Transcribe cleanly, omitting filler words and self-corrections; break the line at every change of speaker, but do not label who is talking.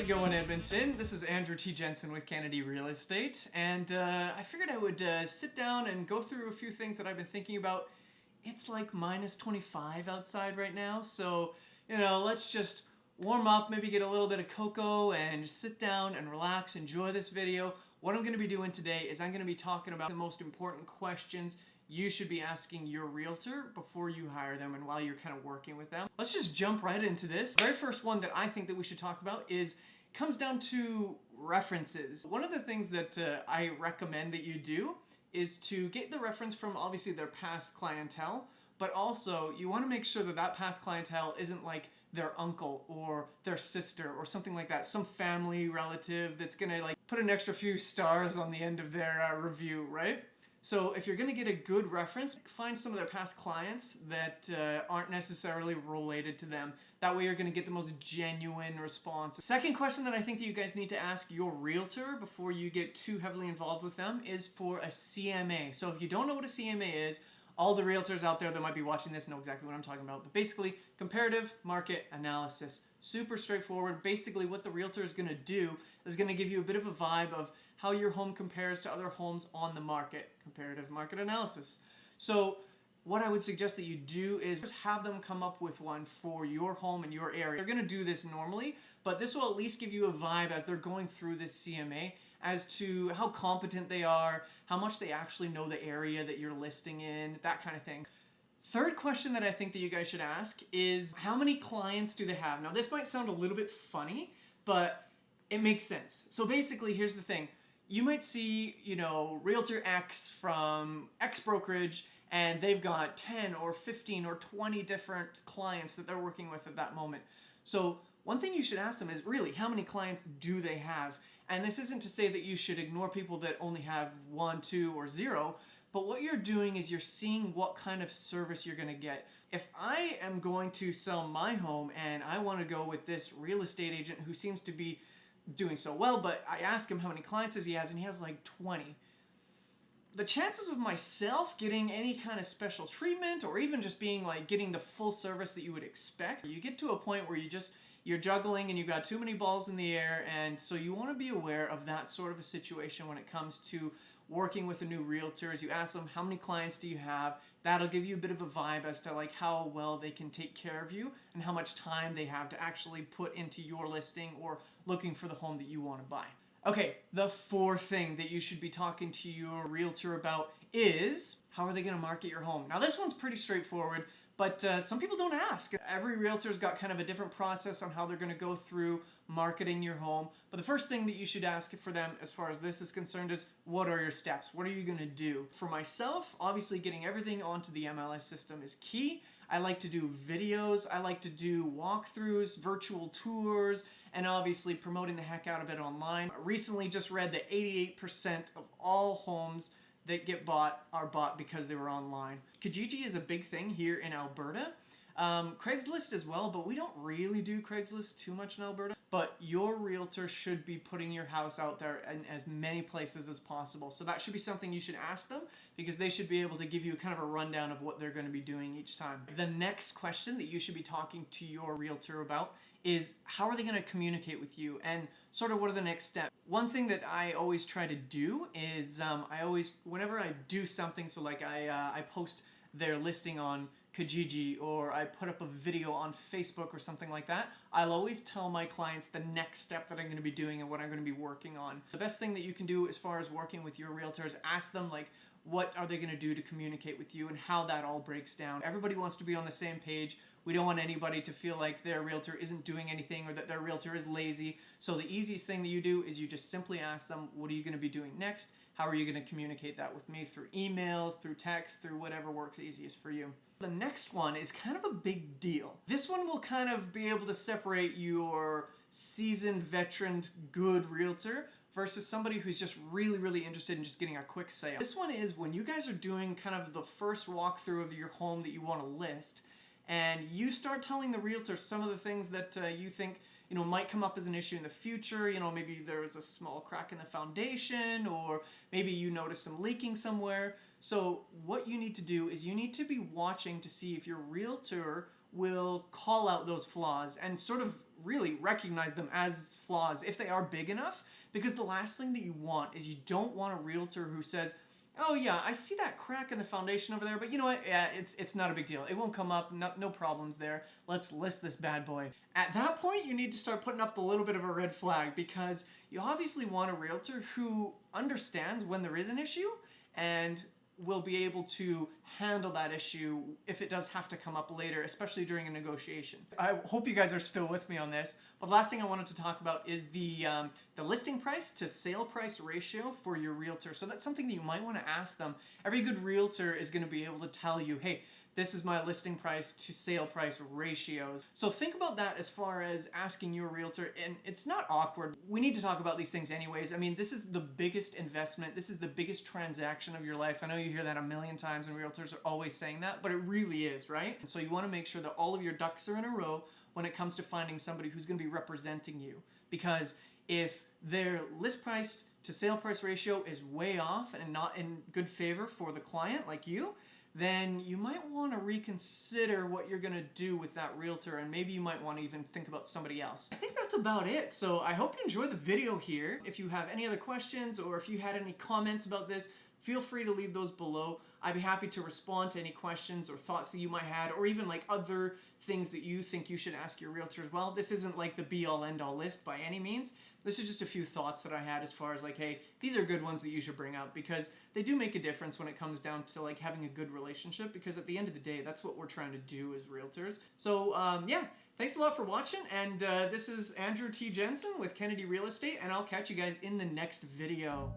it going, Edmonton? This is Andrew T. Jensen with Kennedy Real Estate, and I figured I would sit down and go through a few things that I've been thinking about. It's like minus 25 outside right now, so let's just warm up, maybe get a little bit of cocoa, and just sit down and relax, enjoy this video. What I'm going to be doing today is I'm going to be talking about the most important questions you should be asking your realtor before you hire them and while you're kind of working with them. Let's just jump right into this. The very first one that I think that we should talk about comes down to references. One of the things that I recommend that you do is to get the reference from obviously their past clientele, but also you want to make sure that that past clientele isn't like their uncle or their sister or something like that, some family relative that's gonna like put an extra few stars on the end of their review, right? So if you're going to get a good reference, find some of their past clients that aren't necessarily related to them. That way you're going to get the most genuine response. Second question that I think that you guys need to ask your realtor before you get too heavily involved with them is for a CMA. So if you don't know what a CMA is, all the realtors out there that might be watching this know exactly what I'm talking about. But basically, comparative market analysis. Super straightforward. Basically, what the realtor is going to do is going to give you a bit of a vibe of how your home compares to other homes on the market. Comparative market analysis. So what I would suggest that you do is just have them come up with one for your home and your area. They're going to do this normally, but this will at least give you a vibe as they're going through this CMA as to how competent they are, how much they actually know the area that you're listing in, that kind of thing. Third question that I think that you guys should ask is how many clients do they have? Now this might sound a little bit funny, but it makes sense. So basically, here's the thing. You might see, Realtor X from X brokerage, and they've got 10 or 15 or 20 different clients that they're working with at that moment. So one thing you should ask them is really, how many clients do they have? And this isn't to say that you should ignore people that only have 1, 2, or 0, but what you're doing is you're seeing what kind of service you're going to get. If I am going to sell my home and I want to go with this real estate agent who seems to be doing so well, but I ask him how many clients he has, and he has like 20. The chances of myself getting any kind of special treatment or even just being like getting the full service that you would expect, you get to a point where you're juggling and you've got too many balls in the air, and so you want to be aware of that sort of a situation when it comes to working with a new realtor. As you ask them, how many clients do you have? That'll give you a bit of a vibe as to like how well they can take care of you and how much time they have to actually put into your listing or looking for the home that you want to buy. Okay, the fourth thing that you should be talking to your realtor about is how are they going to market your home? Now this one's pretty straightforward, but some people don't ask. Every realtor's got kind of a different process on how they're going to go through marketing your home. But the first thing that you should ask for them as far as this is concerned is, what are your steps? What are you going to do? For myself, obviously getting everything onto the MLS system is key. I like to do videos. I like to do walkthroughs, virtual tours, and obviously promoting the heck out of it online. I recently just read that 88% of all homes that get bought are bought because they were online. Kijiji is a big thing here in Alberta. Craigslist as well, but we don't really do Craigslist too much in Alberta. But your realtor should be putting your house out there in as many places as possible. So that should be something you should ask them, because they should be able to give you kind of a rundown of what they're going to be doing each time. The next question that you should be talking to your realtor about is, how are they going to communicate with you, and sort of what are the next steps? One thing that I always try to do is whenever I do something, so like I post their listing on Kijiji or I put up a video on Facebook or something like that, I'll always tell my clients the next step that I'm going to be doing and what I'm going to be working on. The best thing that you can do as far as working with your realtor is ask them like, what are they going to do to communicate with you and how that all breaks down. Everybody wants to be on the same page. We don't want anybody to feel like their realtor isn't doing anything or that their realtor is lazy. So the easiest thing that you do is you just simply ask them, what are you going to be doing next? How are you going to communicate that with me? Through emails, through text, through whatever works easiest for you. The next one is kind of a big deal. This one will kind of be able to separate your seasoned, veteran, good realtor versus somebody who's just really, really interested in just getting a quick sale. This one is when you guys are doing kind of the first walkthrough of your home that you want to list, and you start telling the realtor some of the things that you think might come up as an issue in the future. Maybe there was a small crack in the foundation, or maybe you notice some leaking somewhere. So what you need to do is you need to be watching to see if your realtor will call out those flaws and sort of really recognize them as flaws if they are big enough, because the last thing that you want is you don't want a realtor who says, oh yeah, I see that crack in the foundation over there, but you know what, yeah, it's not a big deal. It won't come up, no problems there. Let's list this bad boy. At that point, you need to start putting up a little bit of a red flag, because you obviously want a realtor who understands when there is an issue and will be able to handle that issue if it does have to come up later, especially during a negotiation. I hope you guys are still with me on this, but last thing I wanted to talk about is the listing price to sale price ratio for your realtor. So that's something that you might want to ask them. Every good realtor is going to be able to tell you, hey, this is my listing price to sale price ratios. So think about that as far as asking your realtor, and it's not awkward. We need to talk about these things anyways. I mean, this is the biggest investment. This is the biggest transaction of your life. I know you hear that a million times and realtors are always saying that, but it really is, right? And so you want to make sure that all of your ducks are in a row when it comes to finding somebody who's going to be representing you. Because if their list price to sale price ratio is way off and not in good favor for the client like you, then you might want to reconsider what you're going to do with that realtor, and maybe you might want to even think about somebody else. I think that's about it. So I hope you enjoyed the video here. If you have any other questions or if you had any comments about this, feel free to leave those below. I'd be happy to respond to any questions or thoughts that you might have, or even like other things that you think you should ask your realtor as well. This isn't like the be-all end-all list by any means. This is just a few thoughts that I had as far as like, hey, these are good ones that you should bring up, because they do make a difference when it comes down to like having a good relationship, because at the end of the day, that's what we're trying to do as realtors. So yeah, thanks a lot for watching, and this is Andrew T. Jensen with Kennedy Real Estate, and I'll catch you guys in the next video.